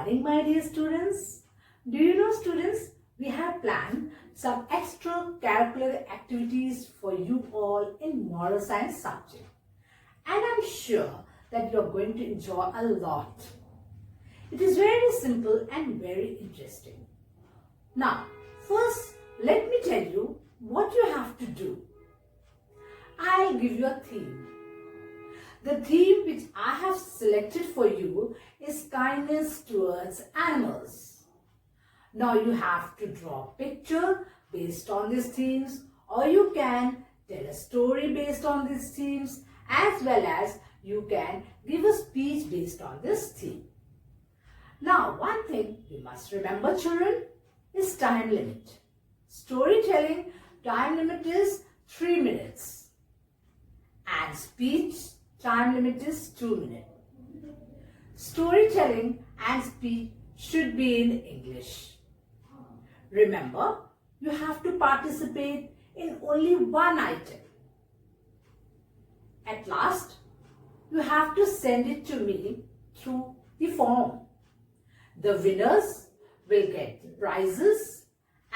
morning, my dear students. Do you know, students, we have planned some extracurricular activities for you all in moral science subject. And I'm sure that you're going to enjoy a lot. It is very simple and very interesting. Now, first, let me tell you what you have to do. I'll give you a theme. The theme which I have selected for you is kindness towards animals. Now you have to draw a picture based on these themes, or you can tell a story based on these themes, as well as you can give a speech based on this theme. Now, one thing you must remember, children, is time limit. Storytelling time limit is 3 minutes and speech time limit is 2 minutes. Storytelling and speech should be in English. Remember, you have to participate in only one item. At last, you have to send it to me through the form. The winners will get the prizes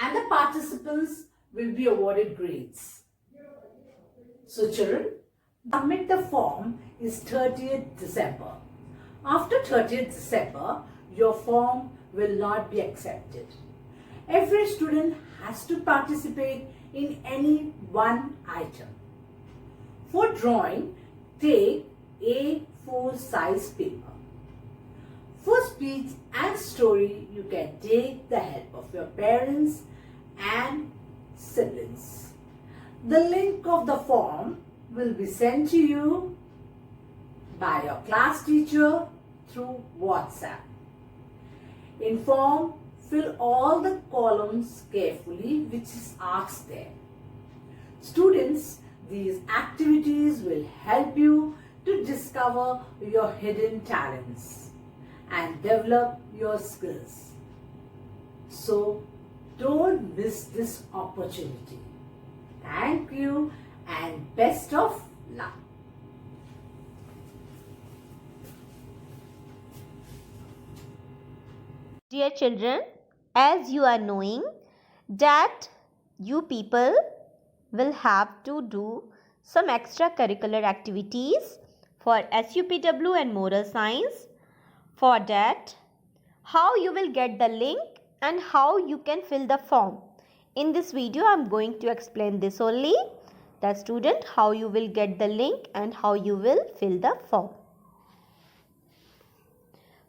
and the participants will be awarded grades. So children, submit the form is 30th December. After 30th December, your form will not be accepted. Every student has to participate in any one item. For drawing, take A4 size paper. For speech and story, you can take the help of your parents and siblings. The link of the form will be sent to you by your class teacher through WhatsApp. In form, fill all the columns carefully which is asked there. Students, these activities will help you to discover your hidden talents and develop your skills. So, don't miss this opportunity. Thank you and best of luck. Dear children, as you are knowing that you people will have to do some extracurricular activities for SUPW and moral science. For that, how you will get the link and how you can fill the form. In this video, I am going to explain this only. The student, how you will get the link and how you will fill the form.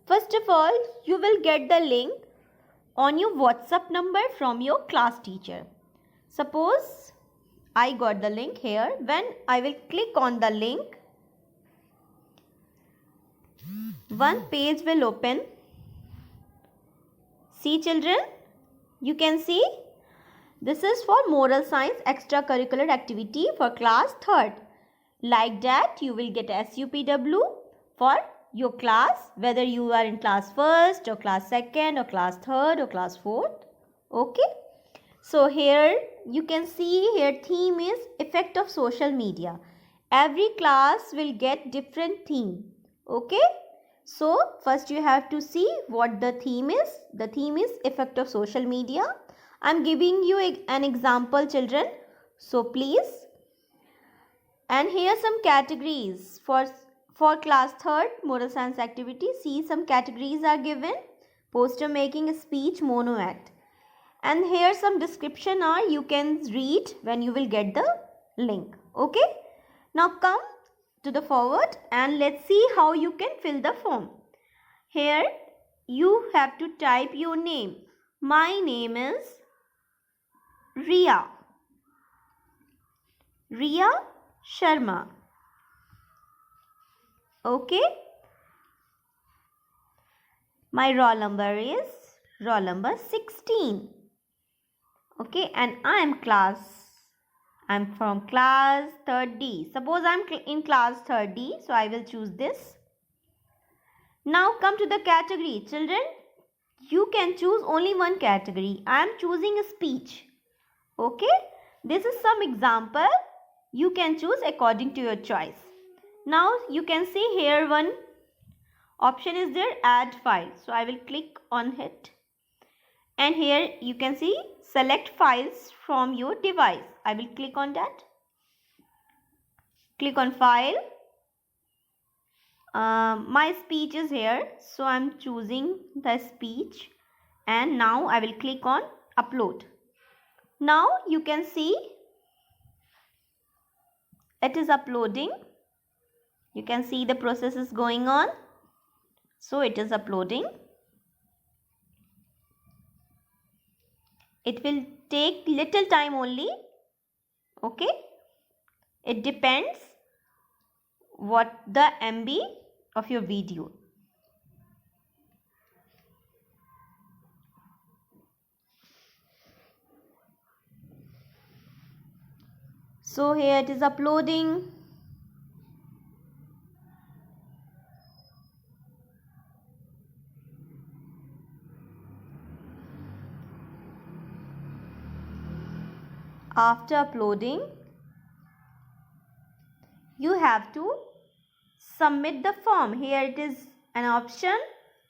First of all, you will get the link on your WhatsApp number from your class teacher. Suppose I got the link here. When I will click on the link, one page will open. See children, you can see this is for moral science extracurricular activity for class 3rd. Like that, you will get SUPW for your class, whether you are in class 1st or class 2nd or class 3rd or class 4th. Okay. So here you can see here theme is effect of social media. Every class will get different theme. Okay. So first you have to see what the theme is. The theme is effect of social media. I am giving you an example, children. So please. And here some categories for class 3rd moral science activity. See, some categories are given. Poster making, speech, mono act. And here some description are you can read when you will get the link. Okay. Now come to the forward and let's see how you can fill the form. Here you have to type your name. My name is Riya. Riya Sharma. Okay. My roll number is roll number 16. Okay, and I am from class 3rd D. Suppose I am in class 3rd D, so I will choose this. Now come to the category. Children, you can choose only one category. I am choosing a speech. Okay, this is some example. You can choose according to your choice. Now you can see here one option is there, add file. So I will click on it, and here you can see select files from your device. I will click on that. Click on file. My speech is here, so I'm choosing the speech, and now I will click on upload. Now you can see it is uploading. You can see the process is going on. So it is uploading. It will take little time only. Okay. It depends what the MB of your video. So here it is uploading. After uploading, you have to submit the form. Here it is an option,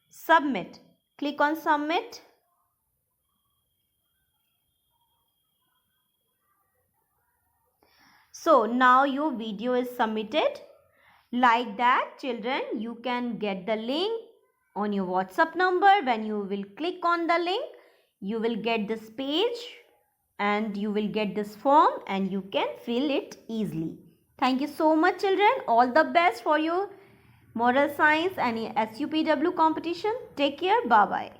submit. Click on submit. So now your video is submitted. Like that, children, you can get the link on your WhatsApp number. When you will click on the link, you will get this page and you will get this form and you can fill it easily. Thank you so much, children. All the best for your moral science and SUPW competition. Take care. Bye-bye.